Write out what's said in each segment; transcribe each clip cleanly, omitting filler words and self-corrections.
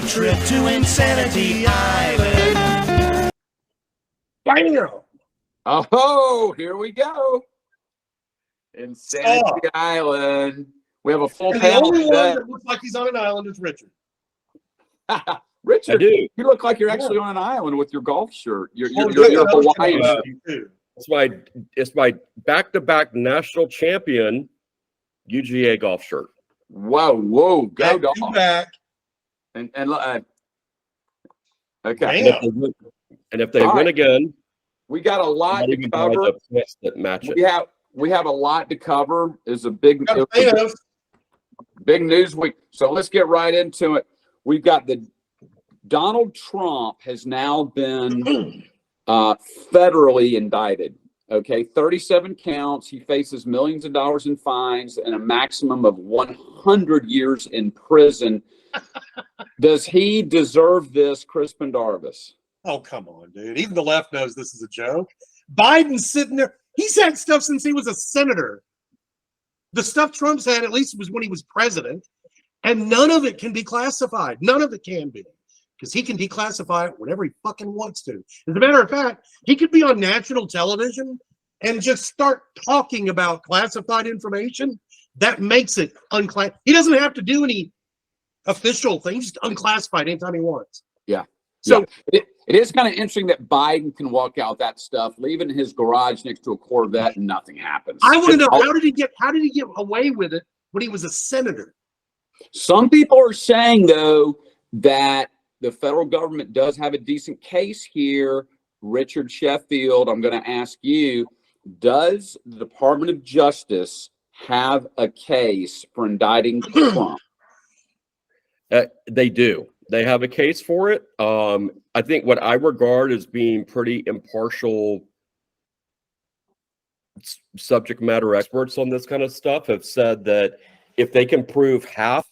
a trip to Insanity Island. Bam! Oh, here we go. Insanity Island. We have a full And the panel only one today. that looks like he's on an island is Richard. Richard, I do. you look like you're actually on an island with your golf shirt. You're Good. Hawaiian. It's my back-to-back national champion UGA golf shirt. Whoa, go Back to dog. back. And okay. Damn. And if they All win right. again, We got a lot not to even buy cover. the pants that match it. We have a lot to cover. It's a big Gotta pay us. big news week. So let's get right into it. We've got Donald Trump has now been federally indicted. Okay, 37 counts. He faces millions of dollars in fines and a maximum of 100 years in prison. Does he deserve this, Chris Pendarvis? Oh, come on, dude. Even the left knows this is a joke. Biden's sitting there. He's had stuff since he was a senator. The stuff Trump's had, at least, was when he was president. And none of it can be classified. None of it can be. Because he can declassify it whenever he fucking wants to. As a matter of fact, he could be on national television and just start talking about classified information. That makes it unclassified. He doesn't have to do any official things, just unclassified anytime he wants. Yeah. So it is kind of interesting that Biden can walk out that stuff, leave it in his garage next to a Corvette, and nothing happens. I want to know, how did he get away with it when he was a senator? Some people are saying, though, that the federal government does have a decent case here. Richard Sheffield, I'm going to ask you, does the Department of Justice have a case for indicting Trump? They do. They have a case for it. I think what I regard as being pretty impartial subject matter experts on this kind of stuff have said that if they can prove half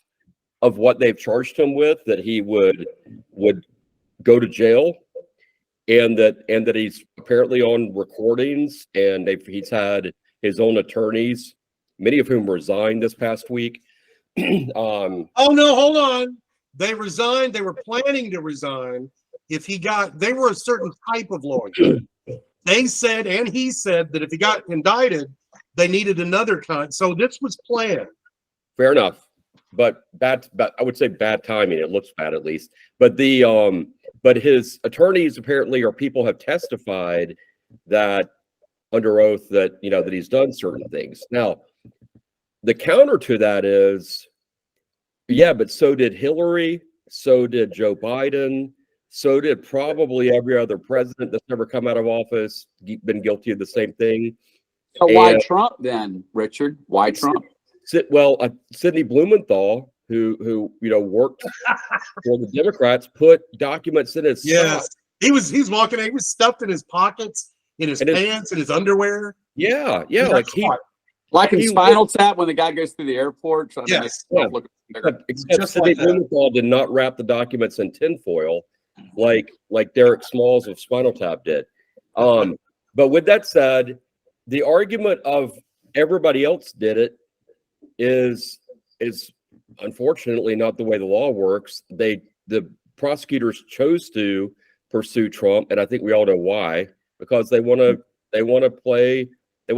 of what they've charged him with, that he would go to jail, and that he's apparently on recordings, and he's had his own attorneys, many of whom resigned this past week. Oh no, hold on. They resigned. They were planning to resign if they were a certain type of lawyer. They said, and he said, that if he got indicted, they needed another kind. So this was planned. Fair enough, but I would say bad timing. It looks bad, at least. But but his attorneys apparently, or people have testified that under oath that that he's done certain things. Now, the counter to that is, yeah, but so did Hillary, so did Joe Biden, so did probably every other president that's ever come out of office, been guilty of the same thing. So why Trump then, Richard? Why Trump? Sidney Blumenthal, who worked for the Democrats, put documents in his sock. He was walking. He was stuffed in his pockets, in his pants, in his underwear. Yeah, like in Spinal Tap when the guy goes through the airport. Except Sidney Blumenthal did not wrap the documents in tinfoil like Derek Smalls of Spinal Tap did. But with that said, the argument of everybody else did it is unfortunately not the way the law works. The prosecutors chose to pursue Trump, and I think we all know why, because they want to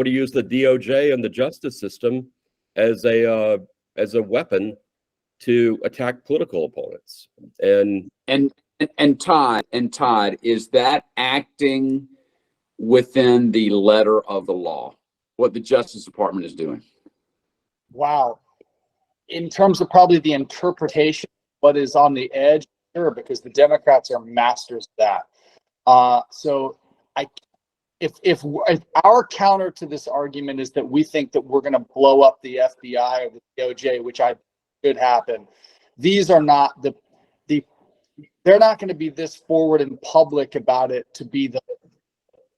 use the DOJ and the justice system as a weapon to attack political opponents. And Todd, is that acting within the letter of the law, what the Justice Department is doing? Wow. In terms of probably the interpretation, what is on the edge, sure, because the Democrats are masters of that. So if our counter to this argument is that we think that we're going to blow up the FBI or the DOJ, which I could happen, these are not they're not going to be this forward in public about it to be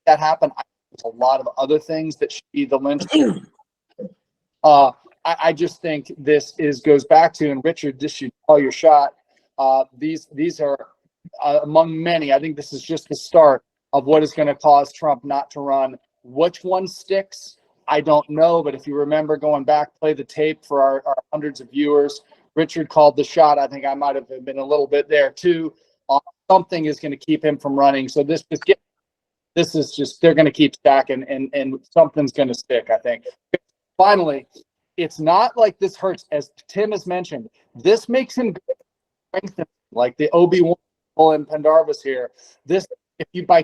that happen. There's a lot of other things that should be the linchpin. I just think this goes back to, and Richard, this should call your shot. These are among many. I think this is just the start of what is going to cause Trump not to run. Which one sticks? I don't know. But if you remember going back, play the tape for our hundreds of viewers. Richard called the shot. I think I might have been a little bit there too. Something is going to keep him from running. So this is just they're going to keep stacking, and something's going to stick, I think. Finally, it's not like this hurts, as Tim has mentioned. This makes him strengthen, like the Obi-Wan and Pendarvis here. This, if you by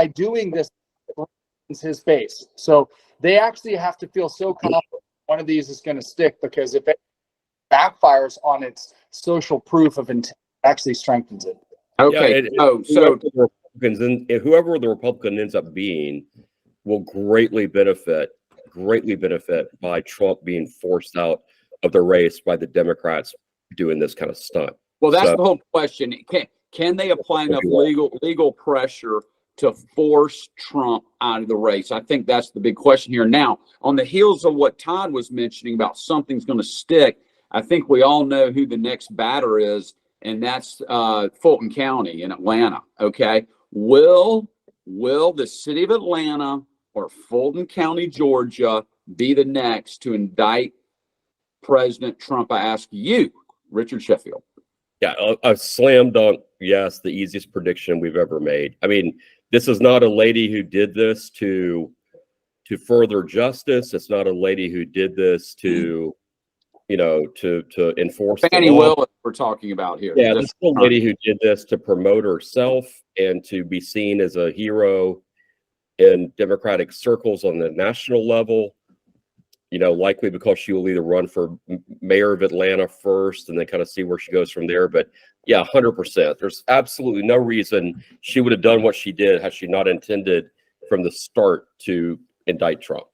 doing this, his base. So they actually have to feel so confident one of these is going to stick, because if it backfires on its social proof of intent, it actually strengthens it. Okay. So the Republicans, and whoever the Republican ends up being, will greatly benefit by Trump being forced out of the race by the Democrats doing this kind of stunt. Well, that's So- the whole question. Can they apply enough legal pressure to force Trump out of the race? I think that's the big question here. Now, on the heels of what Todd was mentioning about something's going to stick, I think we all know who the next batter is, and that's Fulton County in Atlanta. Okay, will the city of Atlanta or Fulton County, Georgia, be the next to indict President Trump? I ask you, Richard Sheffield. Yeah, a slam dunk. Yes, the easiest prediction we've ever made. I mean, this is not a lady who did this to further justice. It's not a lady who did this to, to enforce Fannie the law. Willis we're talking about here. Yeah, this is a lady who did this to promote herself and to be seen as a hero in Democratic circles on the national level. Likely because she will either run for mayor of Atlanta first and then kind of see where she goes from there. But yeah, 100%. There's absolutely no reason she would have done what she did had she not intended from the start to indict Trump.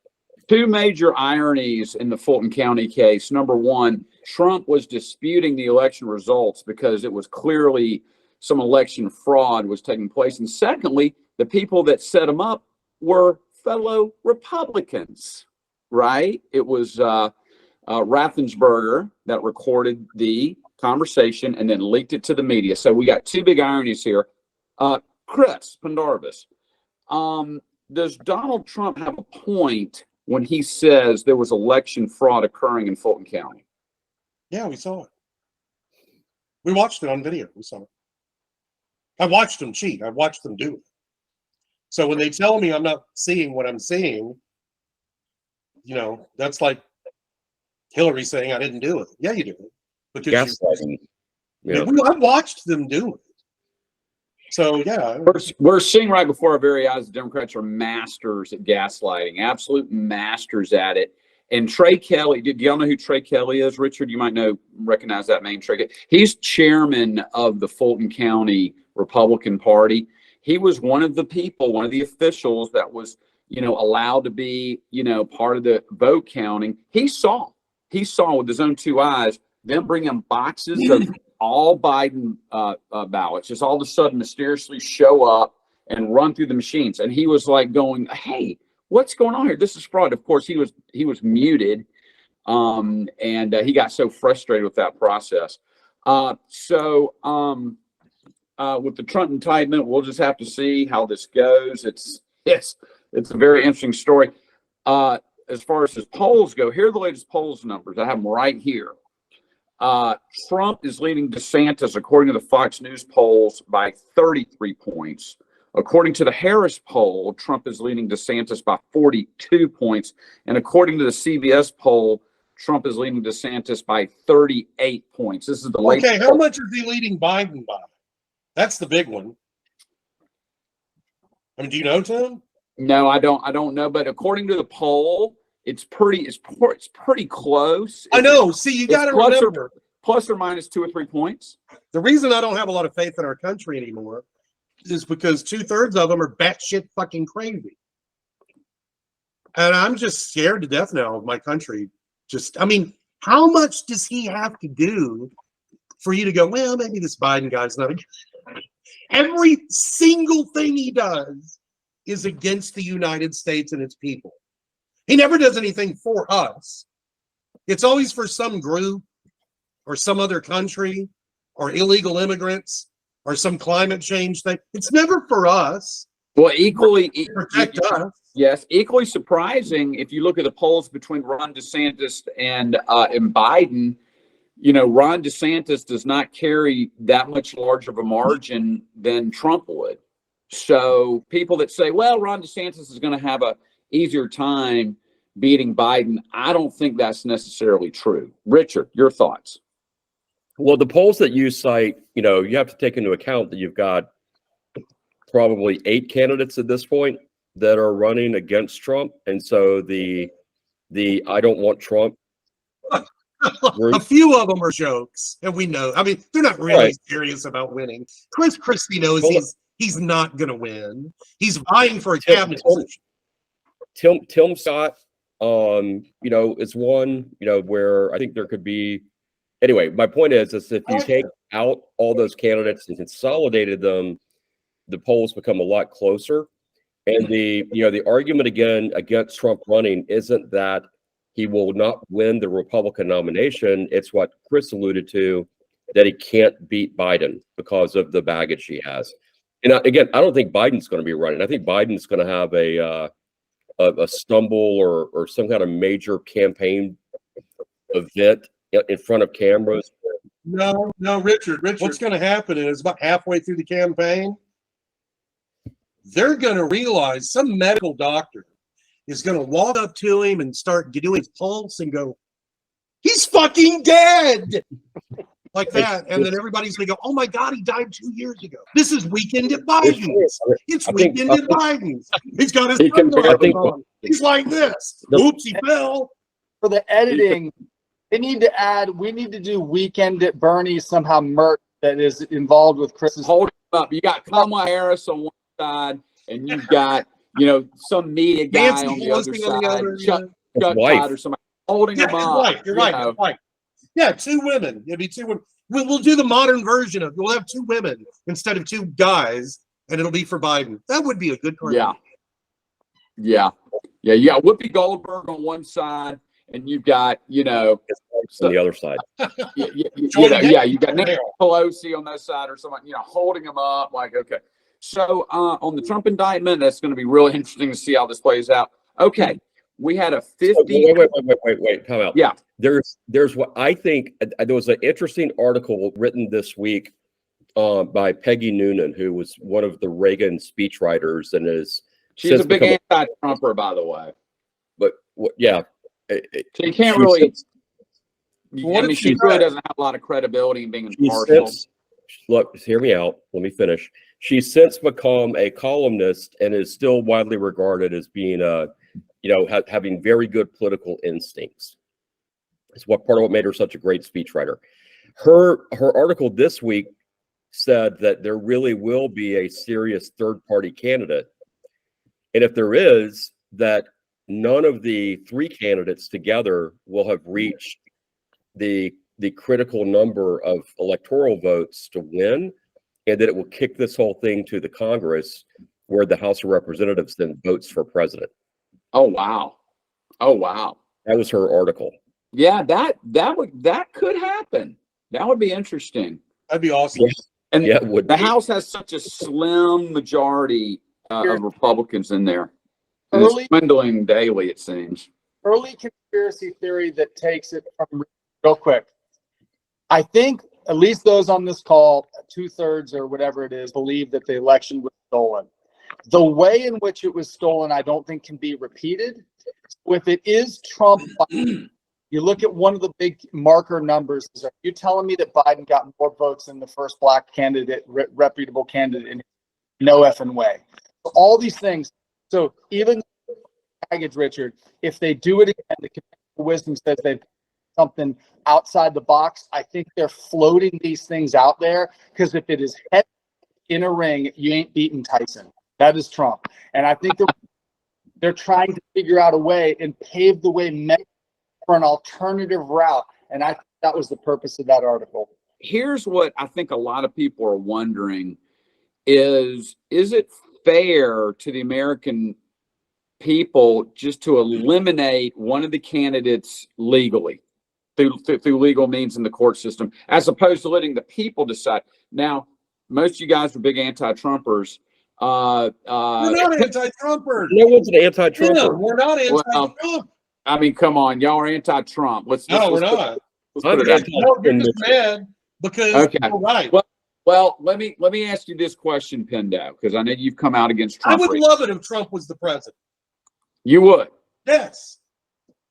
Two major ironies in the Fulton County case. Number one, Trump was disputing the election results because it was clearly some election fraud was taking place. And secondly, the people that set him up were fellow Republicans. Right? It was Raffensperger that recorded the conversation and then leaked it to the media. So we got two big ironies here. Chris Pendarvis, does Donald Trump have a point when he says there was election fraud occurring in Fulton County? Yeah, we saw it. We watched it on video. We saw it. I watched them cheat. I watched them do it. So when they tell me I'm not seeing what I'm seeing, that's like Hillary saying I didn't do it. Yeah, you did it. Because Gaslighting. I watched them do it. So yeah, we're seeing right before our very eyes the Democrats are masters at gaslighting, absolute masters at it. And Trey Kelly, do y'all know who Trey Kelly is, Richard? You might recognize that name, Trey. He's chairman of the Fulton County Republican Party. He was one of the officials that was allowed to be, part of the vote counting. He saw with his own two eyes them bringing boxes of all Biden ballots, just all of a sudden mysteriously show up and run through the machines. And he was like going, hey, what's going on here? This is fraud. Of course, he was muted. And he got so frustrated with that process. With the Trump indictment, we'll just have to see how this goes. It's a very interesting story. As far as his polls go, here are the latest polls numbers. I have them right here. Trump is leading DeSantis, according to the Fox News polls, by 33 points. According to the Harris poll, Trump is leading DeSantis by 42 points. And according to the CBS poll, Trump is leading DeSantis by 38 points. This is the latest. Okay, how much is he leading Biden by? That's the big one. I mean, do you know, Tim? No, I don't know. But according to the poll, it's pretty close. I know. See, you got to remember, plus or minus 2 or 3 points. the reason I don't have a lot of faith in our country anymore is because 2/3 of them are batshit fucking crazy. And I'm just scared to death now of my country. How much does he have to do for you to go, well, maybe this Biden guy's not a... Every single thing he does is against the United States and its people. He never does anything for us. It's always for some group or some other country or illegal immigrants or some climate change thing. It's never for us. Well, equally Protect us. Yes, equally surprising if you look at the polls between Ron DeSantis and Biden. Ron DeSantis does not carry that much larger of a margin than Trump would. So people that say, well, Ron DeSantis is going to have a easier time beating Biden, I don't think that's necessarily true. Richard, your thoughts? Well, the polls that you cite, you have to take into account that you've got probably 8 candidates at this point that are running against Trump. And so the I don't want Trump group. A few of them are jokes, and we know. I mean, they're not really Right. serious about winning. Chris Christie knows Hold he's not going to win. He's vying for a Tim- cabinet Tim- position. Tim Scott, is one, where I think there could be. Anyway, my point is if you take out all those candidates and consolidated them, the polls become a lot closer. And the argument again against Trump running isn't that he will not win the Republican nomination. It's what Chris alluded to, that he can't beat Biden because of the baggage he has. And again, I don't think Biden's going to be running. I think Biden's going to have a stumble or some kind of major campaign event in front of cameras. No, Richard. What's going to happen is about halfway through the campaign, they're going to realize some medical doctor is going to walk up to him and start doing his pulse and go, he's fucking dead. Like that. And then everybody's going to go, oh my God, he died 2 years ago. This is Weekend at Biden's. It's Weekend at Biden's. He's got his sunglasses on. He's like this. Oops, he fell. For the editing, we need to do Weekend at Bernie's somehow merch that is involved with Chris's. Hold it up. You got Kamala Harris on one side, and you've got, some media guy Nancy on the other Pelosi side, on the other, Chuck wife. Todd or somebody holding Yeah, him his up. wife. You're right. His wife. Yeah, 2 women. It'd be 2 women. We'll do the modern version of. We'll have 2 women instead of 2 guys, and it'll be for Biden. That would be a good card. Yeah. You got Whoopi Goldberg on one side, and you've got, On the other side. you got Nancy Pelosi on that side or someone, holding him up. Like, okay. So on the Trump indictment, that's going to be really interesting to see how this plays out. Okay. We had a 50. Wait, time out. Yeah. There's what I think, there was an interesting article written this week by Peggy Noonan, who was one of the Reagan speechwriters and She's a big anti-Trumper, by the way. But yeah. So you can't really. She really say? doesn't have a lot of credibility in being impartial. Look, hear me out. Let me finish. She's since become a columnist and is still widely regarded as being having very good political instincts. It's part of what made her such a great speechwriter. Her article this week said that there really will be a serious third-party candidate, and if there is, that none of the 3 candidates together will have reached the critical number of electoral votes to win, and that it will kick this whole thing to the Congress, where the House of Representatives then votes for president. Oh wow. That was her article. Yeah, that could happen. That would be interesting. That'd be awesome. Yeah. And Yeah, it would the be. House has such a slim majority of Republicans in there. And it's Early- dwindling daily, it seems. Early conspiracy theory that takes it from real quick. I think at least those on this call, 2/3 or whatever it is, believe that the election was stolen. The way in which it was stolen, I don't think can be repeated. If it is Trump, you look at one of the big marker numbers. Are you telling me that Biden got more votes than the first black candidate, reputable candidate? In no effing way. So all these things. So even baggage, Richard, if they do it again, the conventional wisdom says they've something outside the box. I think they're floating these things out there because if it is head in a ring, you ain't beating Tyson. That is Trump. And I think they're trying to figure out a way and pave the way for an alternative route. And I think that was the purpose of that article. Here's what I think a lot of people are wondering is it fair to the American people just to eliminate one of the candidates legally through legal means in the court system, as opposed to letting the people decide? Now, most of you guys are big anti-Trumpers. We're not anti-Trumpers. No one's an anti-Trumper. We're not anti-Trump. I mean, come on, y'all are anti-Trump. No, we're not. Let's I'm put it out. anti- No, you're just mad because Okay. you're right. Well, let me ask you this question, Pendo, because I know you've come out against I Trump. would recently. love it if Trump was the president. You would. Yes.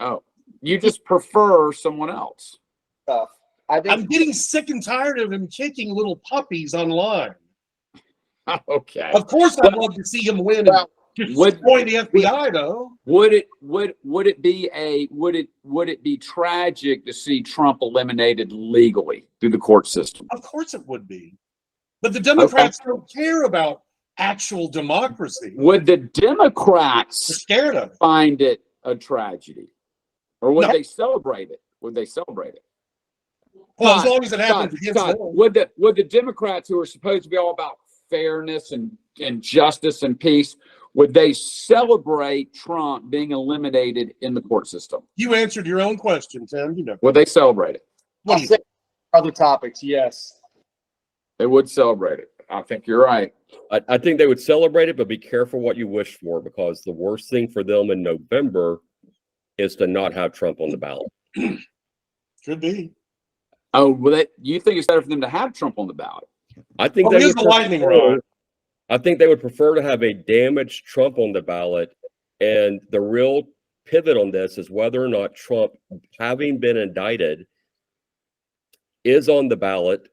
Oh, you just prefer someone else. Stuff. I think I'm getting sick and tired of him kicking little puppies online. Okay. Of course, I'd love to see him win Well, and would- destroy the FBI, though. Would it be tragic to see Trump eliminated legally through the court system? Of course, it would be. But the Democrats don't care about actual democracy. Would the They're Democrats scared of it. find it a tragedy, or would No. they celebrate it? Would they celebrate it? Well, as Scott, long as it happens against Scott, them. would the Democrats, who are supposed to be all about fairness and justice and peace, would they celebrate Trump being eliminated in the court system? You answered your own question, Tim. You know. Would they celebrate it? What I'll do you say other topics. Yes. They would celebrate it. I think you're right. I think they would celebrate it, but be careful what you wish for, because the worst thing for them in November is to not have Trump on the ballot. Could be. Oh, well, you think it's better for them to have Trump on the ballot? I think Well, they here's would the lightning prefer- rod. I think they would prefer to have a damaged Trump on the ballot. And the real pivot on this is whether or not Trump, having been indicted, is on the ballot.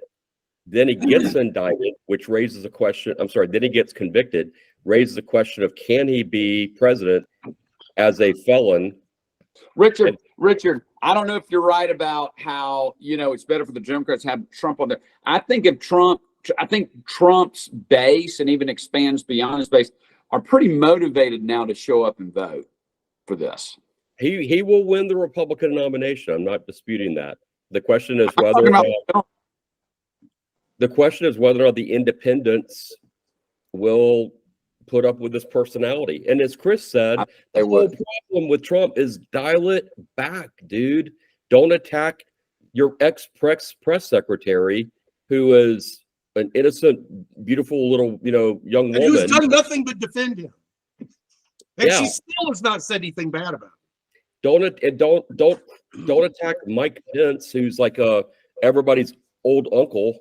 Then he gets indicted, which raises a question. I'm sorry, then he gets convicted, raises the question of, can he be president as a felon? Richard, I don't know if you're right about how, it's better for the Democrats to have Trump on there. I think Trump's base, and even expands beyond his base, are pretty motivated now to show up and vote for this. He will win the Republican nomination. I'm not disputing that. The question is I'm whether talking or about not, the question is whether or not the independents will put up with this personality. And as Chris said, they the whole would. problem with Trump is dial it back, dude. Don't attack your ex-press secretary, who is an innocent, beautiful little, young And who's woman. done nothing but defend him. And Yeah. she still has not said anything bad about Don't attack Mike Pence, who's like everybody's old uncle.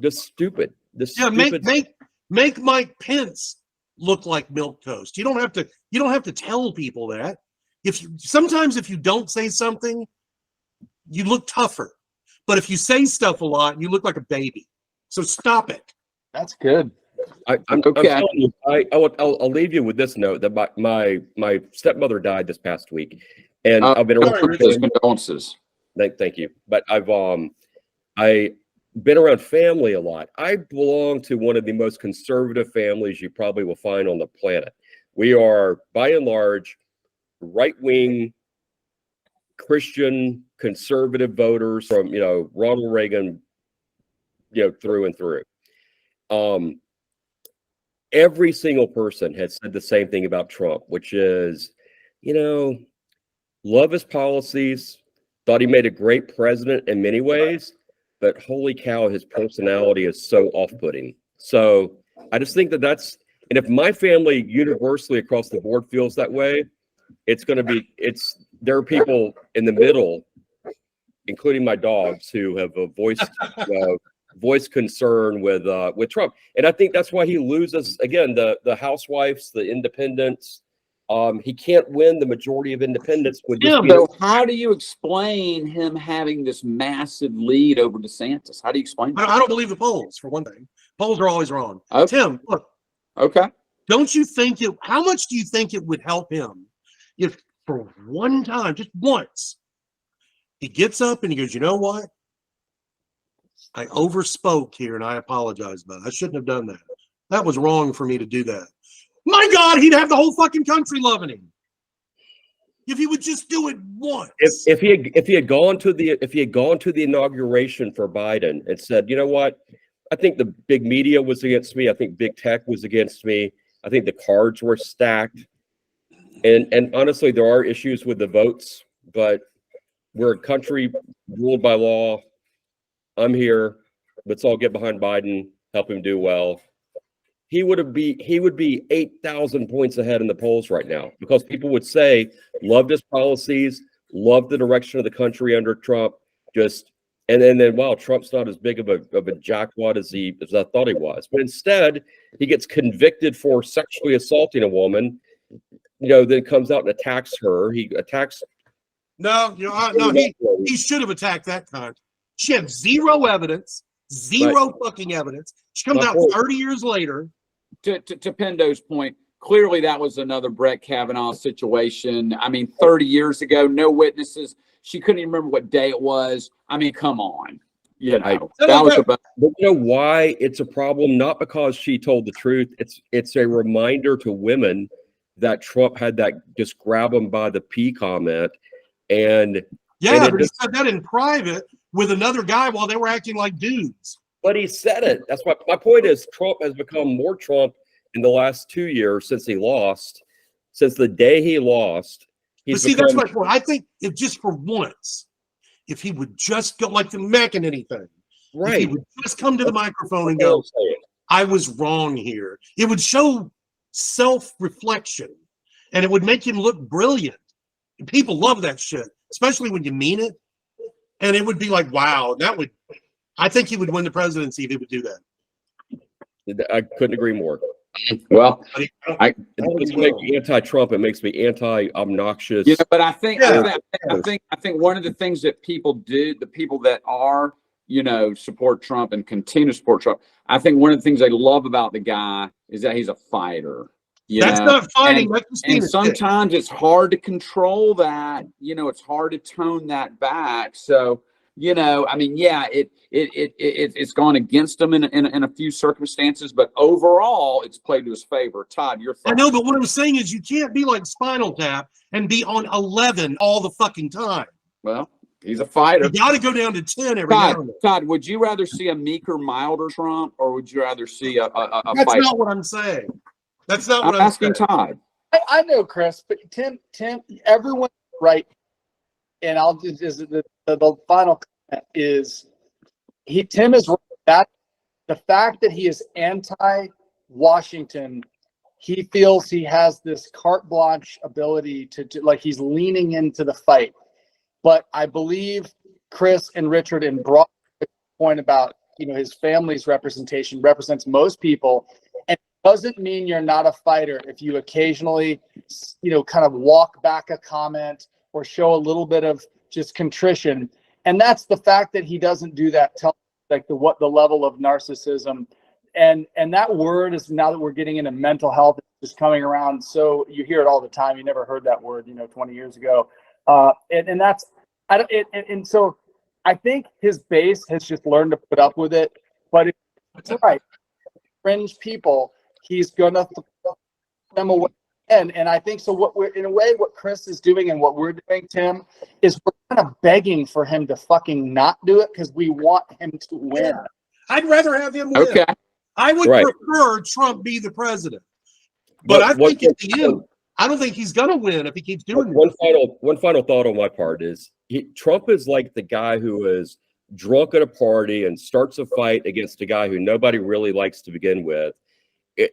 Just stupid. This it. Yeah, stupid. make Mike Pence look like milk toast. You don't have to tell people that. Sometimes if you don't say something, you look tougher. But if you say stuff a lot, you look like a baby. So stop it. That's good. I'm Okay. telling you, I'll leave you with this note that my stepmother died this past week, and I've been around. sorry, Those condolences. Thank you, but I've been around family a lot. I belong to one of the most conservative families you probably will find on the planet. We are, by and large, right-wing Christian conservative voters from Ronald Reagan, through and through. Every single person has said the same thing about Trump, which is, love his policies, thought he made a great president in many ways, but holy cow, his personality is so off-putting. So I just think and if my family universally across the board feels that way, there are people in the middle, including my dogs, who have voiced concern with Trump. And I think that's why he loses, again, the housewives, the independents. He can't win the majority of independents with this. So how do you explain him having this massive lead over DeSantis? How do you explain that? I don't believe the polls, for one thing. Polls are always wrong. Okay. Tim, look, Okay. don't you think how much do you think it would help him if for one time, just once, he gets up and he goes, you know what? I overspoke here and I apologize about it. I shouldn't have done that. That was wrong for me to do that. My God, he'd have the whole fucking country loving him. If he would just do it once. If he had gone to the inauguration for Biden and said, you know what, I think the big media was against me. I think big tech was against me. I think the cards were stacked. And honestly, there are issues with the votes, but we're a country ruled by law. I'm here. Let's all get behind Biden, help him do well. He would be 8,000 points ahead in the polls right now, because people would say, loved his policies, love the direction of the country under Trump. Just and then wow, Trump's not as big of a jackwad as I thought he was. But instead, he gets convicted for sexually assaulting a woman. Then comes out and attacks her. He attacks. No, he should have attacked that cunt. She had zero evidence, fucking evidence. She comes out 30 years later. To Pendo's point, clearly that was another Brett Kavanaugh situation. I mean, 30 years ago, no witnesses. She couldn't even remember what day it was. I mean, come on. That was about. But you know why it's a problem? Not because she told the truth. It's a reminder to women that Trump had that just grab them by the pee comment. And yeah, but he said that in private with another guy while they were acting like dudes. But he said it. That's my point is Trump has become more Trump in the last 2 years since he lost. Since the day he lost. But see, that's my point. I think if just for once, if he would just go like the Mac and anything, right? If he would just come to the microphone and go, "I was wrong here." It would show self-reflection, and it would make him look brilliant. And people love that shit, especially when you mean it. And it would be like, wow, I think he would win the presidency if he would do that. I couldn't agree more. Well, it doesn't make me anti-Trump. It makes me anti-obnoxious. But I think one of the things that people do, the people that are, support Trump and continue to support Trump, I think one of the things they love about the guy is that he's a fighter. That's not fighting. And sometimes it's hard to control that. It's hard to tone that back. So, I mean, yeah, it's gone against him in a few circumstances, but overall, it's played to his favor. Todd, your thoughts? I know, but what I'm saying is you can't be like Spinal Tap and be on 11 all the fucking time. Well, he's a fighter. You got to go down to 10 every now and then. Todd, would you rather see a meeker, milder Trump, or would you rather see a That's fighter? not what I'm saying. That's not what I'm asking saying. Todd. I know, Chris, but Tim, everyone right, and I'll just the final comment is Tim is right. That the fact that he is anti-Washington, he feels he has this carte blanche ability to like he's leaning into the fight. But I believe Chris and Richard and broad point about his family's representation represents most people. Doesn't mean you're not a fighter if you occasionally, kind of walk back a comment or show a little bit of just contrition. And that's the fact that he doesn't do that. Tell like the level of narcissism, and that word is, now that we're getting into mental health, it's just coming around. So you hear it all the time. You never heard that word, 20 years ago. And that's and so I think his base has just learned to put up with it. But it's right, fringe people. He's gonna throw them away, and I think so. What Chris is doing and what we're doing, Tim, is we're kind of begging for him to fucking not do it because we want him to win. I'd rather have him win. Okay, I would prefer Trump be the president, but I think at the end, I don't think he's gonna win if he keeps doing One final thought on my part is Trump is like the guy who is drunk at a party and starts a fight against a guy who nobody really likes to begin with.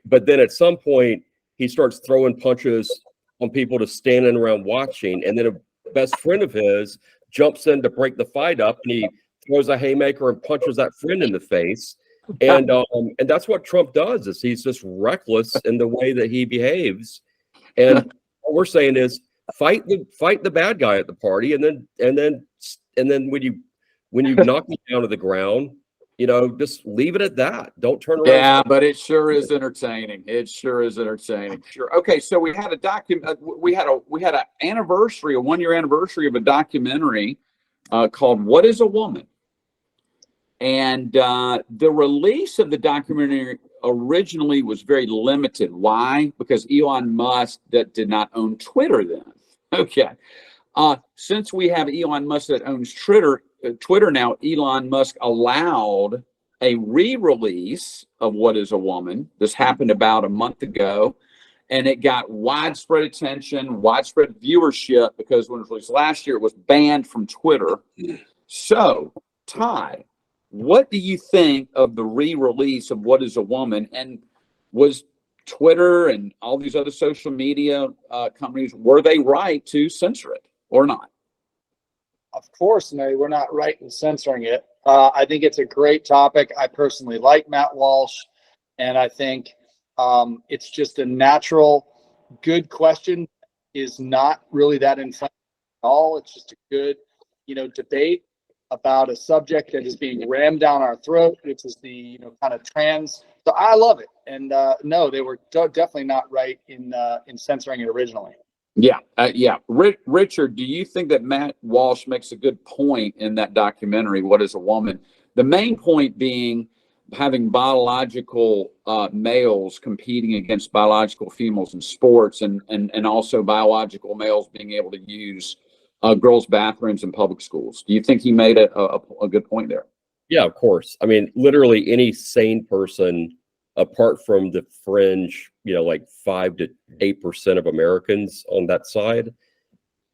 But then at some point, he starts throwing punches on people just standing around watching. And then a best friend of his jumps in to break the fight up, and he throws a haymaker and punches that friend in the face. And that's what Trump does, is he's just reckless in the way that he behaves. And what we're saying is fight the bad guy at the party, and then when you knock him down to the ground, just leave it at that. Don't turn around. Yeah, but it sure is entertaining. Sure. Okay, so we had a we had an anniversary, a 1-year anniversary of a documentary called "What Is a Woman?" And the release of the documentary originally was very limited. Why? Because Elon Musk that did not own Twitter then. Okay. Since we have Elon Musk that owns Twitter now, Elon Musk allowed a re-release of What Is a Woman. This happened about a month ago, and it got widespread attention, widespread viewership, because when it was released last year, it was banned from Twitter. So, Ty, what do you think of the re-release of What Is a Woman? And was Twitter and all these other social media companies, were they right to censor it or not? of course, Mary, we're not right in censoring it. I think it's a great topic. I personally like Matt Walsh, and I think it's just a natural, good question. Is not really that inflammatory at all. It's just a good, debate about a subject that is being rammed down our throat, which is the kind of trans. So I love it, and no, they were definitely not right in censoring it originally. Yeah, yeah. Richard, do you think that Matt Walsh makes a good point in that documentary, What is a Woman? The main point being having biological males competing against biological females in sports, and also biological males being able to use girls' bathrooms in public schools. Do you think he made a good point there? Yeah, of course. I mean, literally any sane person, apart from the fringe, like 5 to 8% of Americans on that side,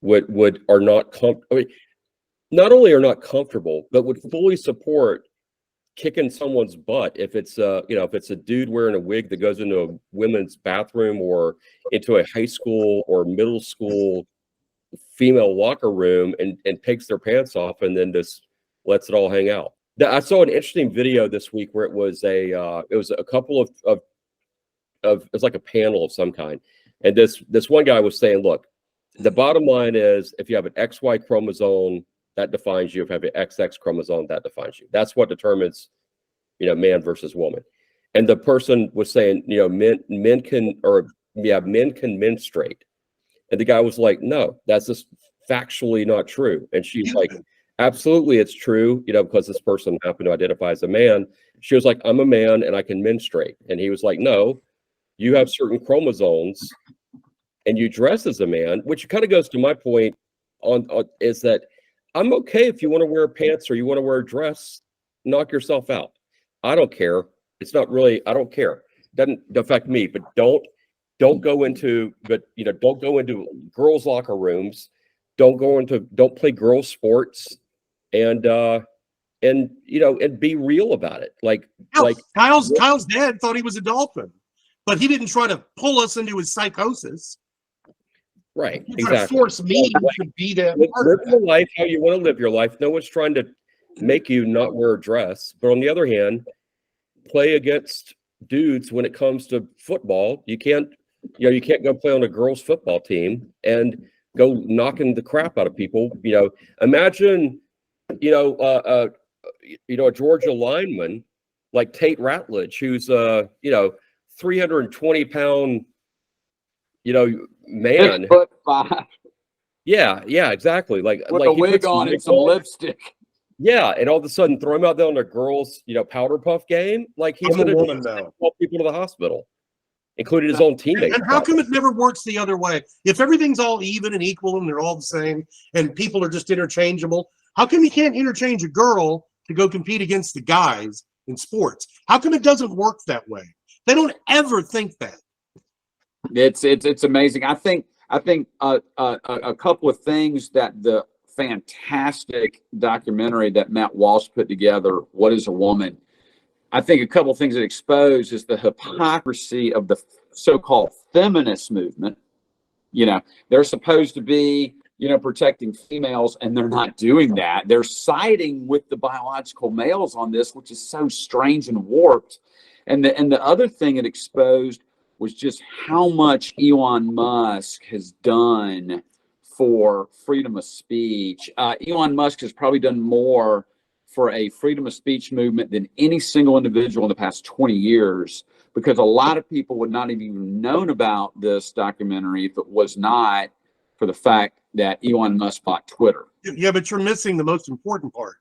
are not not only are not comfortable, but would fully support kicking someone's butt if it's if it's a dude wearing a wig that goes into a women's bathroom or into a high school or middle school female locker room and takes their pants off and then just lets it all hang out. I saw an interesting video this week where it was a couple of it was like a panel of some kind, and this one guy was saying, look, the bottom line is if you have an XY chromosome, that defines you. If you have an XX chromosome, that defines you. That's what determines, man versus woman. And the person was saying, men can menstruate. And the guy was like, no, that's just factually not true. And she's like, absolutely, it's true, because this person happened to identify as a man. She was like, I'm a man and I can menstruate. And he was like, no, you have certain chromosomes and you dress as a man, which kind of goes to my point on is that I'm okay if you want to wear pants or you want to wear a dress, knock yourself out. I don't care. It's not really, I don't care. Doesn't affect me, but don't go into girls' locker rooms. Don't play girls' sports, and be real about it. Like Kyle's dad thought he was a dolphin, but he didn't try to pull us into his psychosis. Right, He tried to exactly. force me to be the Live your life how you want to live your life. No one's trying to make you not wear a dress. But on the other hand, play against dudes when it comes to football. You can't go play on a girls' football team and go knocking the crap out of people. Imagine, a Georgia lineman like Tate Ratledge, who's 320-pound, man. 6'5". Yeah, exactly. Like a wig on and some lipstick. Yeah, and all of a sudden throw him out there on a girls, powder puff game. Like he's I'm a gonna woman now. call people to the hospital, including his own teammates. And how come it never works the other way? If everything's all even and equal and they're all the same and people are just interchangeable, how come you can't interchange a girl to go compete against the guys in sports? How come it doesn't work that way? They don't ever think that. It's amazing. I think a couple of things that the fantastic documentary that Matt Walsh put together, What is a Woman? I think a couple of things it exposed is the hypocrisy of the so-called feminist movement. They're supposed to be, protecting females, and they're not doing that. They're siding with the biological males on this, which is so strange and warped. And the other thing it exposed was just how much Elon Musk has done for freedom of speech. Elon Musk has probably done more for a freedom of speech movement than any single individual in the past 20 years, because a lot of people would not have even known about this documentary if it was not for the fact that Elon Musk bought Twitter. Yeah, but you're missing the most important part.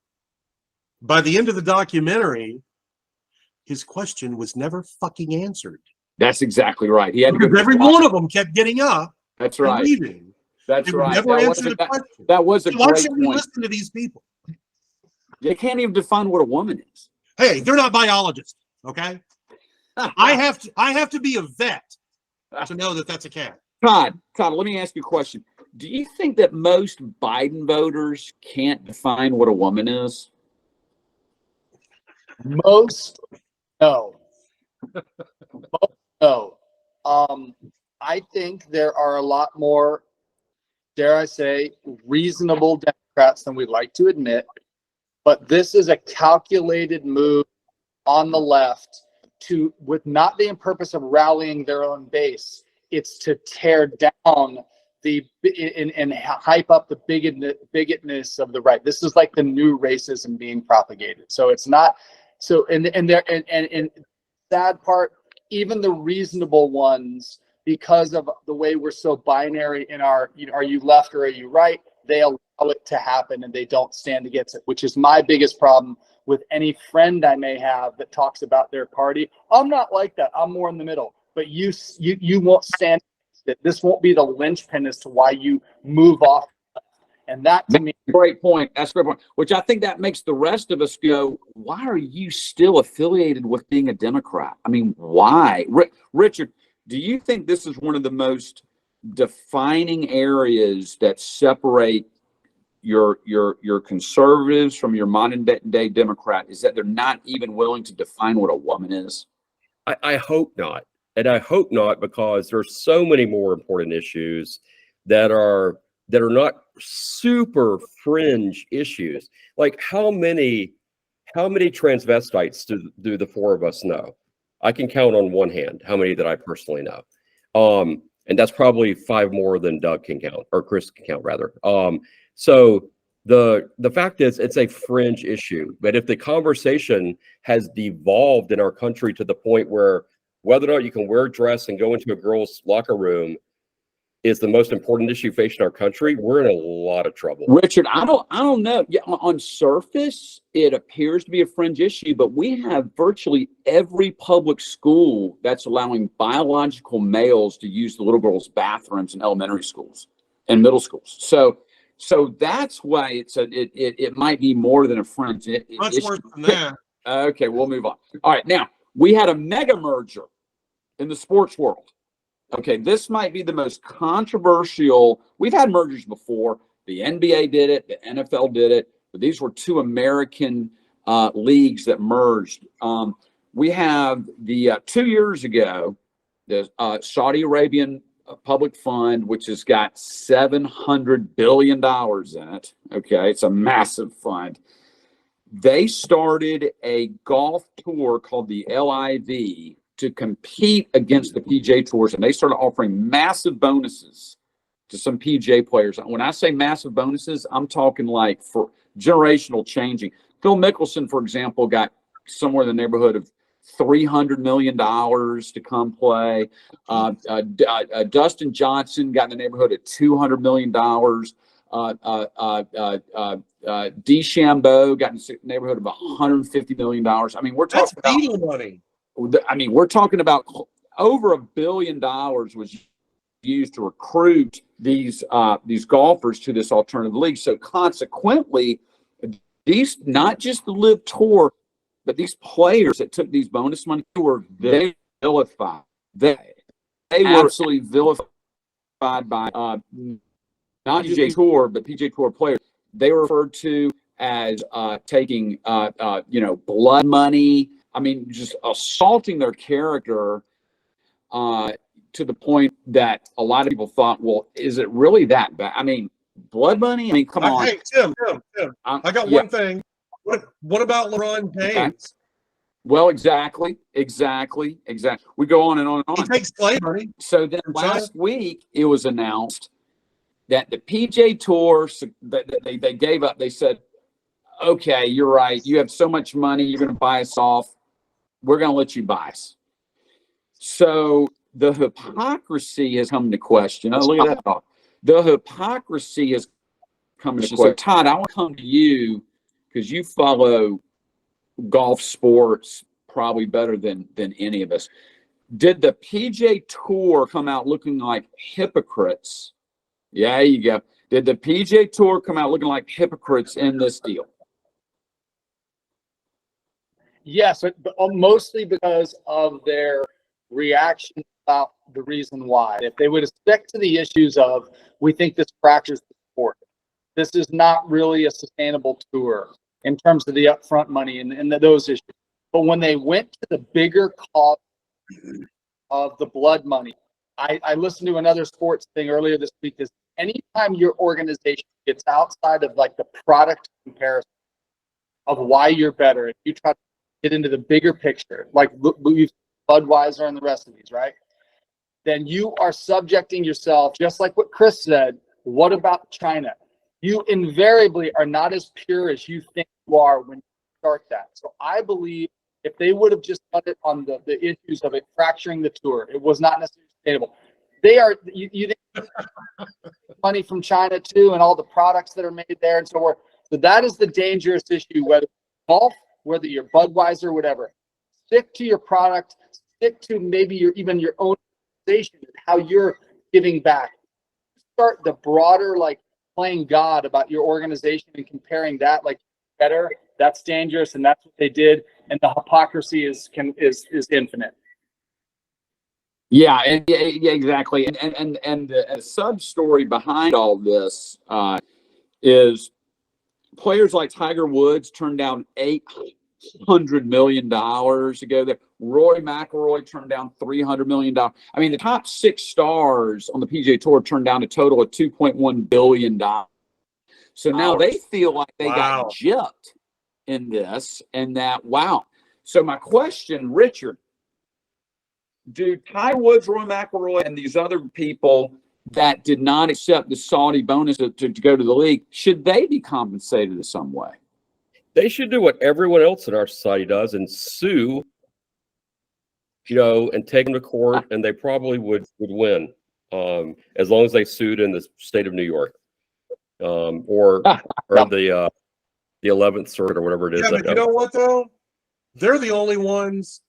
By the end of the documentary, his question was never fucking answered. That's exactly right. He had to every one of them kept getting up. That's right. And leaving. That's right. Never answer the question. That was a Why great should we point. listen to these people? They can't even define what a woman is. Hey, they're not biologists, okay? I have to be a vet to know that that's a cat. Todd, let me ask you a question. Do you think that most Biden voters can't define what a woman is? Most, no. No. I think there are a lot more, dare I say, reasonable Democrats than we'd like to admit, but this is a calculated move on the left to, with not the purpose of rallying their own base. It's to tear down and hype up the bigotness of the right. This is like the new racism being propagated. So it's not so, and sad part, even the reasonable ones, because of the way we're so binary in our, are you left or are you right, they allow it to happen and they don't stand against it, which is my biggest problem with any friend I may have that talks about their party. I'm not like that. I'm more in the middle. But you won't stand against it. This won't be the linchpin as to why you move off. And that, to me, great point. That's a great point. Which I think that makes the rest of us go, why are you still affiliated with being a Democrat? I mean, why? Richard, do you think this is one of the most defining areas that separate your conservatives from your modern day Democrat, is that they're not even willing to define what a woman is? I hope not. And I hope not, because there's so many more important issues that are not super fringe issues. Like how many transvestites do the four of us know? I can count on one hand how many that I personally know. And that's probably 5 more than Doug can count, or Chris can count rather. So the fact is, it's a fringe issue. But if the conversation has devolved in our country to the point where whether or not you can wear a dress and go into a girl's locker room is the most important issue facing our country, we're in a lot of trouble. Richard, I don't know. Yeah, on surface, it appears to be a fringe issue, but we have virtually every public school that's allowing biological males to use the little girls' bathrooms in elementary schools and middle schools. So that's why it might be more than a fringe. Much worse than that. Okay, we'll move on. All right, now we had a mega merger in the sports world. Okay, this might be the most controversial. We've had mergers before. The NBA did it, the NFL did it, but these were 2 American leagues that merged. We have the 2 years ago, the Saudi Arabian public fund, which has got $700 billion in it. Okay, it's a massive fund. They started a golf tour called the LIV to compete against the PGA Tours, and they started offering massive bonuses to some PGA players. When I say massive bonuses, I'm talking like for generational changing. Phil Mickelson, for example, got somewhere in the neighborhood of $300 million to come play. Dustin Johnson got in the neighborhood of $200 million. DeChambeau got in the neighborhood of $150 million. I mean, we're talking That's beetle money. I mean, we're talking about over $1 billion was used to recruit these golfers to this alternative league. So consequently, these, not just the LIV Tour, but these players that took these bonus money were very vilified. They were absolutely vilified by not just PGA Tour, but PGA Tour players. They were referred to as taking blood money. I mean, just assaulting their character to the point that a lot of people thought, well, is it really that bad? I mean, blood money? I mean, come on. Hey, Tim, I got one thing. What about LeBron James? Okay. Well, exactly. We go on and on and on. He takes slave money. So then last week, it was announced that the PGA Tour, they gave up. They said, okay, you're right. You have so much money. You're going to buy us off. We're going to let you buy us. So the hypocrisy has come into question. Oh, look at that. The hypocrisy has come into question. So, Todd, I want to come to you because you follow golf sports probably better than any of us. Did the PGA Tour come out looking like hypocrites? Yeah, there you go. Did the PGA Tour come out looking like hypocrites in this deal? Yes, but mostly because of their reaction about the reason why. If they would have stuck to the issues of, we think this fractures the sport, this is not really a sustainable tour in terms of the upfront money and those issues. But when they went to the bigger cause of the blood money, I listened to another sports thing earlier this week. This anytime your organization gets outside of like the product comparison of why you're better, and you try to get into the bigger picture, like Budweiser and the rest of these, right? Then you are subjecting yourself, just like what Chris said. What about China? You invariably are not as pure as you think you are when you start that. So I believe if they would have just done it on the issues of it fracturing the tour, it was not necessarily sustainable. They are, you think money from China too, and all the products that are made there and so forth. So that is the dangerous issue, whether golf, whether you're Budweiser, whatever. Stick to your product, stick to maybe even your own organization and how you're giving back. Start the broader, like playing God about your organization and comparing that like better. That's dangerous, and that's what they did. And the hypocrisy is infinite. Yeah, and yeah, exactly. And the sub story behind all this is players like Tiger Woods turned down $800 million to go there. Rory McIlroy turned down $300 million. I mean, the top 6 stars on the PGA Tour turned down a total of $2.1 billion. So now they feel like they got gypped in this, and that, wow. So my question, Richard, do Tiger Woods, Rory McIlroy, and these other people that did not accept the Saudi bonus to go to the league, should they be compensated in some way? They should do what everyone else in our society does and sue, and take them to court, and they probably would win, as long as they sued in the state of New York, or the 11th Circuit or whatever it is. Yeah, but you know what though? They're the only ones.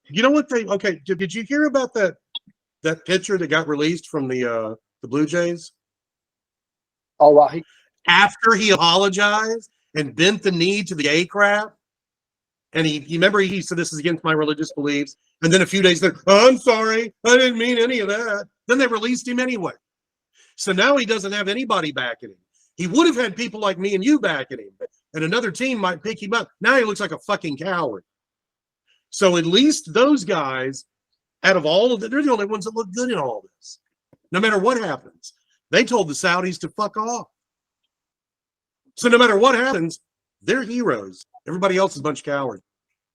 You know what did you hear about that pitcher that got released from the Blue Jays? Oh wow! After he apologized and bent the knee to the A crap, and he remember he said this is against my religious beliefs, and then a few days later, I'm sorry, I didn't mean any of that. Then they released him anyway. So now he doesn't have anybody backing him. He would have had people like me and you backing him, and another team might pick him up. Now he looks like a fucking coward. So at least those guys, out of all of them, they're the only ones that look good in all this. No matter what happens, they told the Saudis to fuck off. So no matter what happens, they're heroes. Everybody else is a bunch of cowards.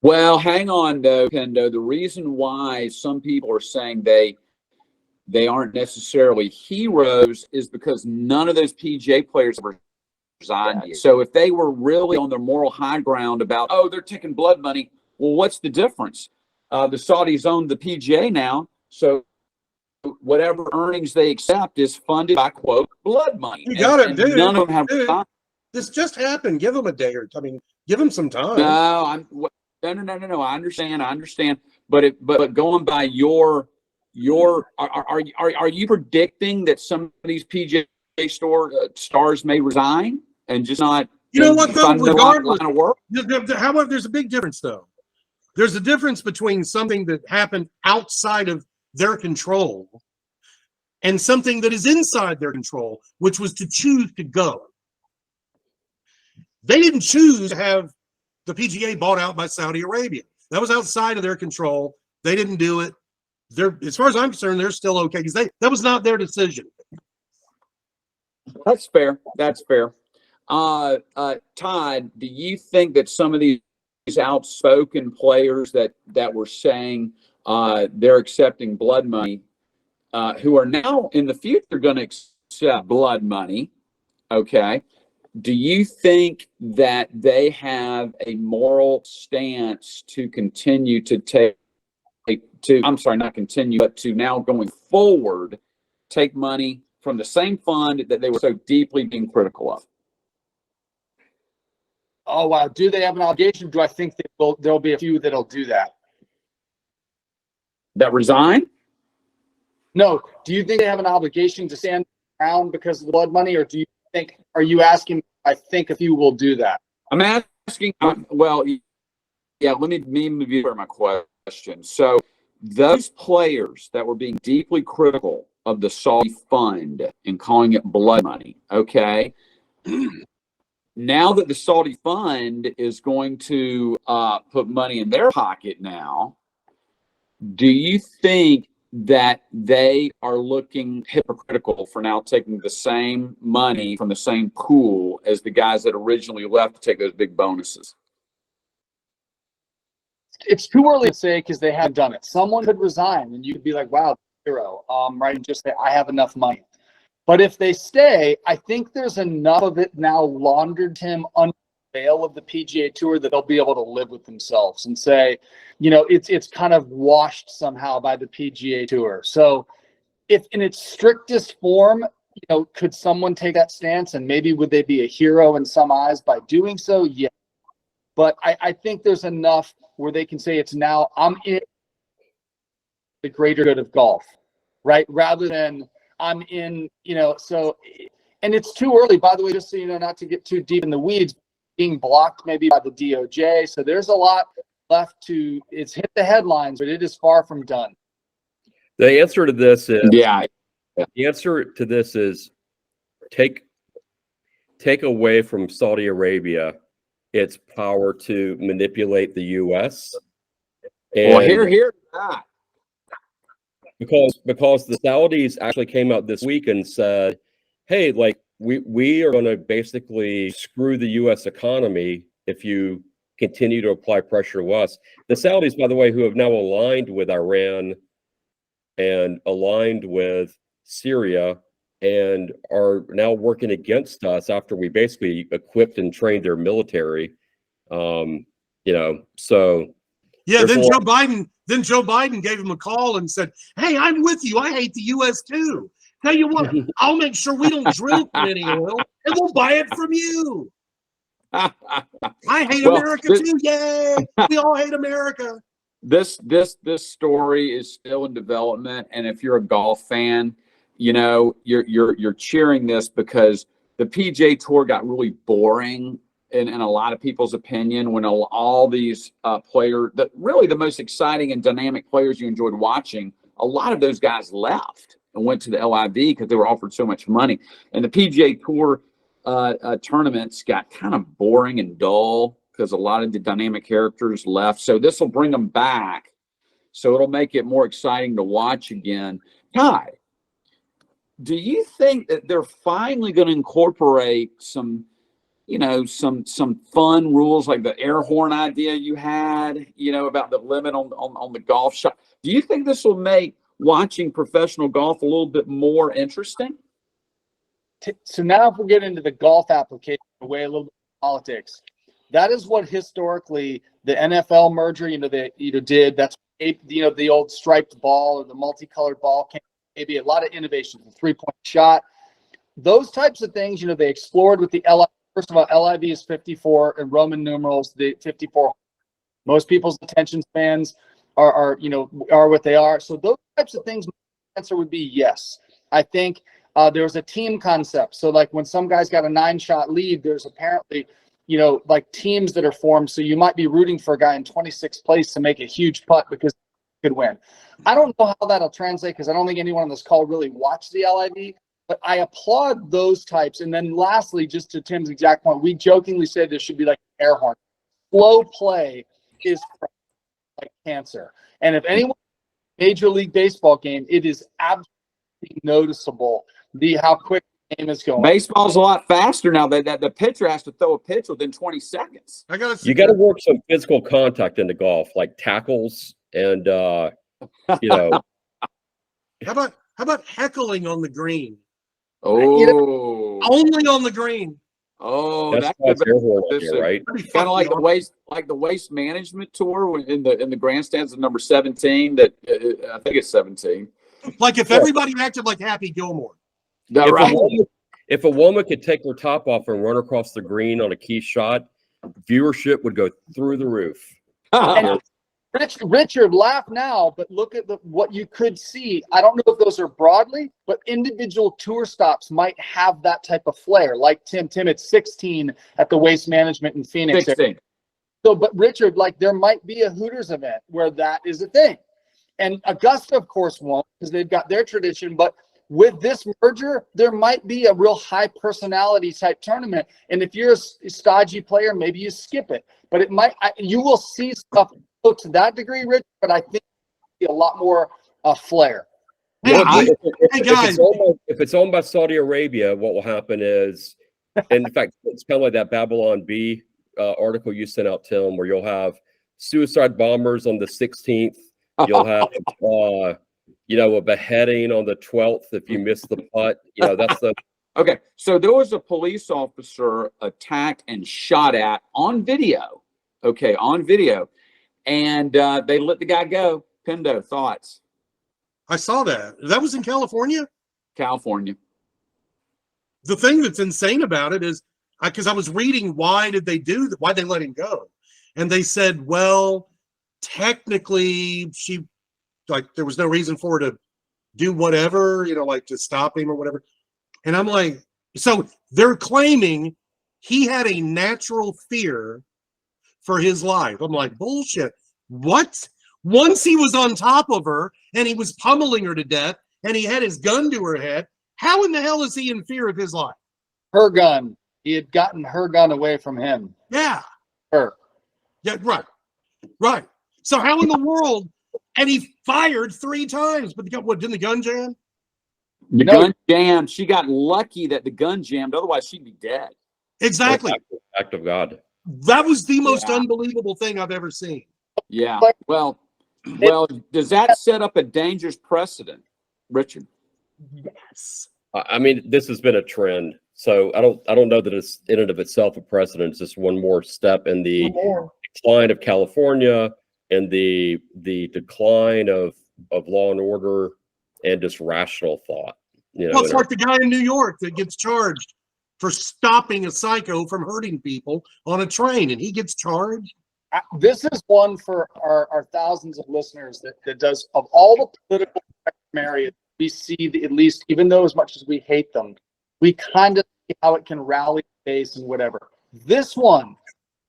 Well, hang on, though, Kendo. The reason why some people are saying they aren't necessarily heroes is because none of those PGA players have resigned yet. So if they were really on their moral high ground about, they're taking blood money, well, what's the difference? The Saudis own the PGA now, so whatever earnings they accept is funded by, quote, blood money. You got it, dude. None of them have resigned. This just happened. Give them a day or give them some time. No. I understand. But going by your are you predicting that some of these PGA stars may resign and just not? You know what though? Regardless, line of work? However, there's a big difference though. There's a difference between something that happened outside of their control and something that is inside their control, which was to choose to go. They didn't choose to have the PGA bought out by Saudi Arabia. That was outside of their control. They didn't do it. As far as I'm concerned, they're still okay because that was not their decision. That's fair. Todd, do you think that some of these outspoken players that were saying they're accepting blood money, who are now in the future going to accept blood money, okay, do you think that they have a moral stance to continue to now going forward, take money from the same fund that they were so deeply being critical of? Oh wow! Do they have an obligation? Do I think there'll be a few that'll do that? That resign? No. Do you think they have an obligation to stand around because of the blood money, or are you asking? I think a few will do that. I'm asking. Well, yeah. Let me move you to my question. So, those players that were being deeply critical of the Saudi fund and calling it blood money, okay. Now that the Saudi fund is going to put money in their pocket now, do you think that they are looking hypocritical for now taking the same money from the same pool as the guys that originally left to take those big bonuses. It's too early to say because they haven't done it. Someone could resign and you could be like, wow, hero, right? And just say, I have enough money. But if they stay, I think there's enough of it now laundered him under the veil of the PGA Tour that they'll be able to live with themselves and say, it's kind of washed somehow by the PGA Tour. So if in its strictest form, could someone take that stance and maybe would they be a hero in some eyes by doing so? Yeah. But I think there's enough where they can say it's now I'm in the greater good of golf, right? Rather than I'm in, so, and it's too early, by the way, just so you know, not to get too deep in the weeds, being blocked maybe by the DOJ. So there's a lot left it's hit the headlines, but it is far from done. The answer to this is Yeah. the answer to this is take away from Saudi Arabia its power to manipulate the U.S. Well, And hear that. because the Saudis actually came out this week and said, hey, like we are going to basically screw the U.S. economy if you continue to apply pressure to us. The Saudis, by the way, who have now aligned with Iran and aligned with Syria and are now working against us after we basically equipped and trained their military. So Yeah, there's then a lot- Joe Biden gave him a call and said, hey, I'm with you. I hate the U.S. too. Tell you what, I'll make sure we don't drill for any oil and we'll buy it from you. I hate America too. Yay. We all hate America. This story is still in development, and if you're a golf fan, you're cheering this because the PGA Tour got really boring in a lot of people's opinion when all these players, really the most exciting and dynamic players you enjoyed watching, a lot of those guys left and went to the LIV because they were offered so much money, and the PGA Tour tournaments got kind of boring and dull because a lot of the dynamic characters left. So this will bring them back. So it'll make it more exciting to watch again. Ty, do you think that they're finally going to incorporate some fun rules like the air horn idea you had, about the limit on the golf shot? Do you think this will make watching professional golf a little bit more interesting? So now if we get into the golf application away a little bit of politics, that is what historically the NFL merger, they did. That's, the old striped ball or the multicolored ball came, maybe a lot of innovation, the 3-point shot. Those types of things, they explored with the LIV. First of all, LIV is 54 and Roman numerals, the 54. Most people's attention spans are what they are. So those types of things, my answer would be yes. I think there was a team concept. So like when some guys got a 9-shot lead, there's apparently, like teams that are formed. So you might be rooting for a guy in 26th place to make a huge putt because he could win. I don't know how that'll translate because I don't think anyone on this call really watched the LIV, but I applaud those types. And then lastly, just to Tim's exact point, we jokingly said there should be like an air horn. Slow play is like cancer. And if anyone Major League Baseball game, it is absolutely noticeable how quick the game is going. Baseball's a lot faster now. That the pitcher has to throw a pitch within 20 seconds. You got to work some physical contact into golf, like tackles and How about heckling on the green? Oh, Only on the green. oh, that's why it's air horn out there, right? Kind of like the waste management tour in the grandstands of number 17. That I think it's 17. Like if everybody acted like Happy Gilmore. If a woman could take her top off and run across the green on a key shot, viewership would go through the roof. And Richard, laugh now, but look at what you could see. I don't know if those are broadly, but individual tour stops might have that type of flair. Like Tim, it's 16 at the Waste Management in Phoenix. 16. So, but Richard, like there might be a Hooters event where that is a thing. And Augusta, of course, won't because they've got their tradition. But with this merger, there might be a real high personality type tournament. And if you're a stodgy player, maybe you skip it. But it might, you will see stuff to that degree, Rich. But I think a lot more a flare. Hey, Well, I- if hey, guys. if it's owned by Saudi Arabia, what will happen is, and in fact, it's kind of like that Babylon B article you sent out, Tim, where you'll have suicide bombers on the 16th. You'll have, a beheading on the 12th if you miss the putt. That's the. Okay, so there was a police officer attacked and shot at on video. Okay, on video, and they let the guy go. Pendo, thoughts? I saw that. That was in California. California. The thing that's insane about it is, because I was reading why did they do that? Why they let him go? And they said, well, technically, there was no reason for her to do whatever, like to stop him or whatever. And I'm like, so they're claiming he had a natural fear for his life. I'm like, bullshit. What? Once he was on top of her and he was pummeling her to death and he had his gun to her head, how in the hell is he in fear of his life? Her gun. He had gotten her gun away from him. Yeah. Her. Yeah, right. Right. So how in the world? And he fired 3 times, but didn't the gun jam? The gun jammed. She got lucky that the gun jammed. Otherwise, she'd be dead. Exactly. Act of God. That was the most unbelievable thing I've ever seen. Yeah. Well, does that set up a dangerous precedent, Richard? Yes. I mean, this has been a trend. So I don't know that it's in and of itself a precedent. It's just one more step in the decline of California and the decline of law and order and just rational thought. Well, it's like the guy in New York that gets charged for stopping a psycho from hurting people on a train, and he gets charged. This is one for our thousands of listeners that does, of all the political areas we see, at least, even though as much as we hate them, we kind of see how it can rally base and whatever. This one,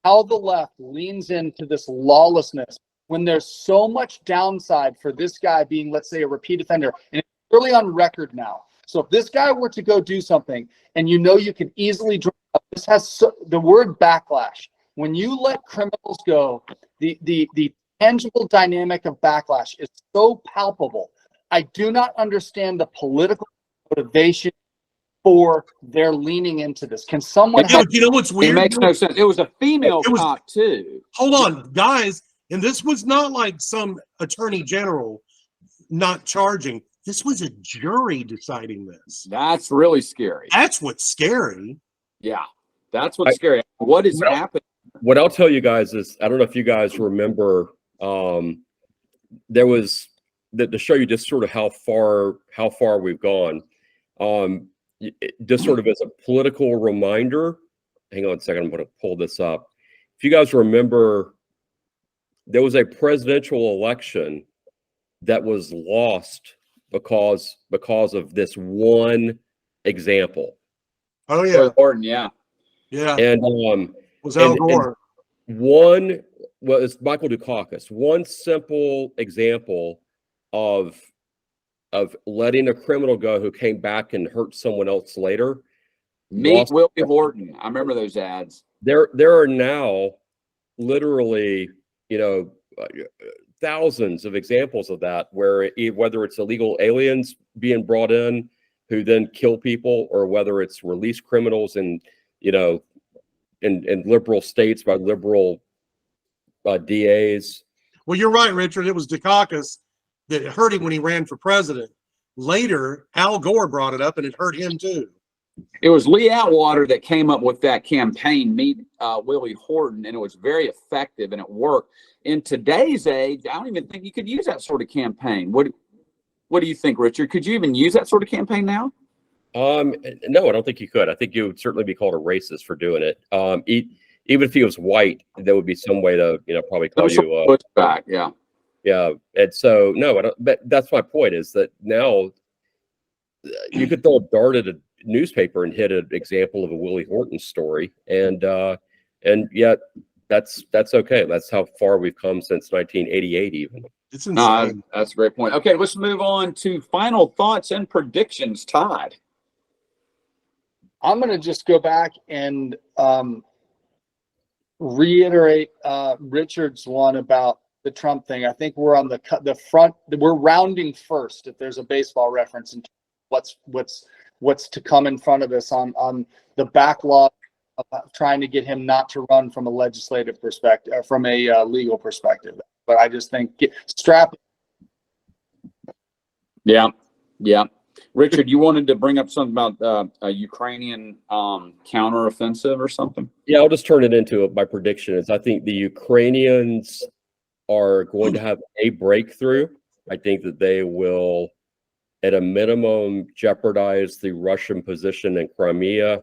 how the left leans into this lawlessness when there's so much downside for this guy being, let's say, a repeat offender, and it's really on record now. So if this guy were to go do something, and you can easily draw up, this has the word backlash. When you let criminals go, the tangible dynamic of backlash is so palpable. I do not understand the political motivation for their leaning into this. Can someone You know what's weird? It makes no sense. It was a female cop too. Hold on, guys. And this was not like some attorney general not charging. This was a jury deciding this. That's really scary. That's what's scary. Yeah, that's what's scary. What is happening? What I'll tell you guys is, I don't know if you guys remember, there was to show you just sort of how far we've gone. Just sort of as a political reminder, hang on a second, I'm going to pull this up. If you guys remember, there was a presidential election that was lost because of this one example. Oh yeah, Horton, yeah. And was Al Gore. One was Michael Dukakis. One simple example of letting a criminal go who came back and hurt someone else later. Meet Willie Horton. I remember those ads. There are now literally, thousands of examples of that, where whether it's illegal aliens being brought in who then kill people, or whether it's released criminals in liberal states by liberal DAs. Well, you're right, Richard. It was Dukakis that hurt him when he ran for president. Later, Al Gore brought it up, and it hurt him too. It was Lee Atwater that came up with that campaign, Meet Willie Horton, and it was very effective and it worked. In today's age, I don't even think you could use that sort of campaign. What do you think, Richard? Could you even use that sort of campaign now? No, I don't think you could. I think you would certainly be called a racist for doing it. Even if he was white, there would be some way to, probably call you pushback. Yeah. Yeah. And so, no, I don't, but that's my point, is that now you could throw a dart at a newspaper and hit an example of a Willie Horton story. And yet that's okay. That's how far we've come since 1988, even. It's insane. That's a great point. Okay, let's move on to final thoughts and predictions. Todd. I'm going to just go back and reiterate Richard's one about the Trump thing. I think we're on the front. We're rounding first, if there's a baseball reference, and what's to come in front of us on the backlog of trying to get him not to run from a legislative perspective, from a legal perspective. But I just think strap. Yeah. Yeah. Richard, you wanted to bring up something about a Ukrainian counteroffensive or something? Yeah, I'll just turn it into my prediction is I think the Ukrainians are going to have a breakthrough. I think that they will, at a minimum, jeopardize the Russian position in Crimea.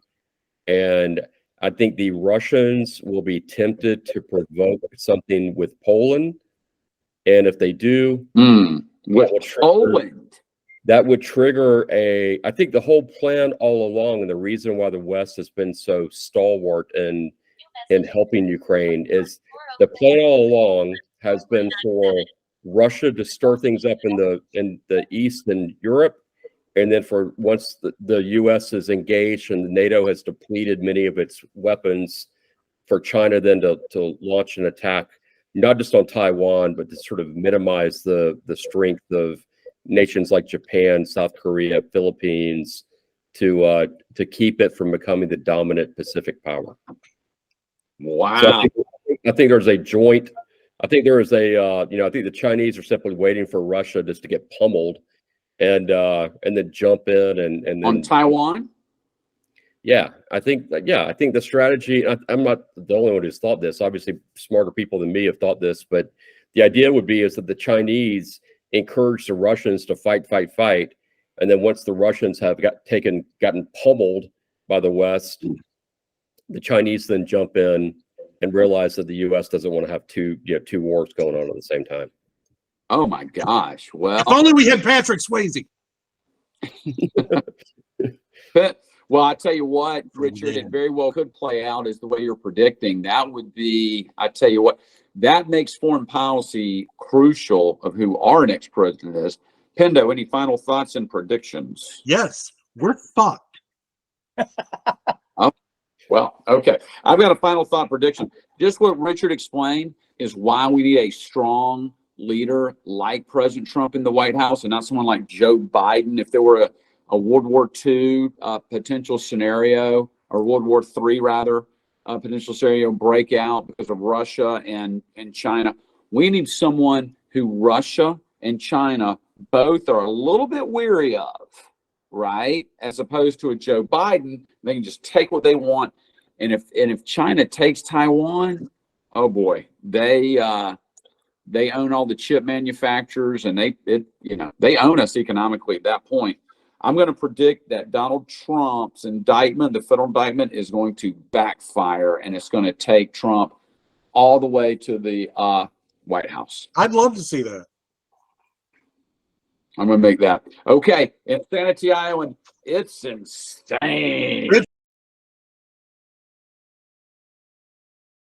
And I think the Russians will be tempted to provoke something with Poland. And if they do, With Poland. that would trigger I think the whole plan all along, and the reason why the West has been so stalwart in helping Ukraine is the plan all along has been for Russia to stir things up in the East and Europe. And then for once the U.S. is engaged and NATO has depleted many of its weapons, for China then to launch an attack, not just on Taiwan, but to sort of minimize the strength of nations like Japan, South Korea, Philippines, to keep it from becoming the dominant Pacific power. Wow. So I think there's a joint. I think there is I think the Chinese are simply waiting for Russia just to get pummeled, and then jump in and then on Taiwan. Yeah, I think the strategy. I'm not the only one who's thought this. Obviously, smarter people than me have thought this, but the idea would be is that the Chinese encourage the Russians to fight, and then once the Russians have gotten pummeled by the West, the Chinese then jump in and realize that the U.S. doesn't want to have two wars going on at the same time. Oh my gosh! Well, If only we had Patrick Swayze. well, I tell you what, Richard, it very well could play out as the way you're predicting. That would be, I tell you what, that makes foreign policy crucial of who our next president is. Pendo, any final thoughts and predictions? Yes, we're fucked. Well, okay. I've got a final thought prediction. Just what Richard explained is why we need a strong leader like President Trump in the White House and not someone like Joe Biden. If there were a World War II potential scenario, or World War III rather, potential scenario breakout because of Russia and China, we need someone who Russia and China both are a little bit weary of, right? As opposed to a Joe Biden, they can just take what they want. And if China takes Taiwan, oh boy, they own all the chip manufacturers, and they own us economically at that point. I'm going to predict that Donald Trump's indictment, the federal indictment, is going to backfire, and it's going to take Trump all the way to the White House. I'd love to see that. I'm going to make that. Okay. Insanity Island, it's insane.